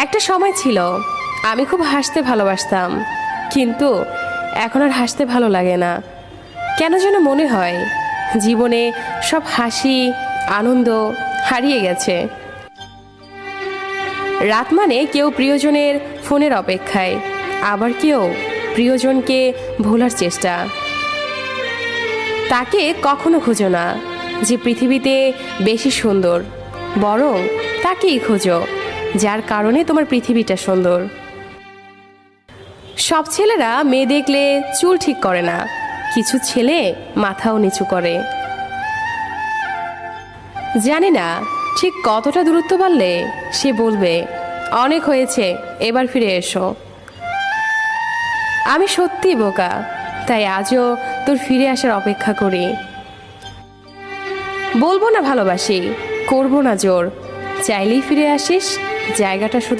একটা সময় ছিল আমি খুব হাসতে ভালোবাসতাম, কিন্তু এখন আর হাসতে ভালো লাগে না। কেন যেন মনে হয় জীবনে সব হাসি আনন্দ হারিয়ে গেছে। রাত মানে কেউ প্রিয়জনের ফোনের অপেক্ষায়, আবার কেউ প্রিয়জনকে ভোলার চেষ্টা। তাকে কখনো খোঁজো না যে পৃথিবীতে বেশি সুন্দর, বরং তাকেই খোঁজো যার কারণে তোমার পৃথিবীটা সুন্দর। সব ছেলেরা মেয়ে দেখলে চুল ঠিক করে না, কিছু ছেলে মাথাও নিচু করে। জানি না ঠিক কতটা দূরত্ব বাড়লে সে বলবে অনেক হয়েছে, এবার ফিরে এসো। আমি সত্যি বোকা, তাই আজও তোর ফিরে আসার অপেক্ষা করি। বলবো না ভালোবাসি, করবো না জোর, চাইলেই ফিরে আসিস, জায়গাটা শুধু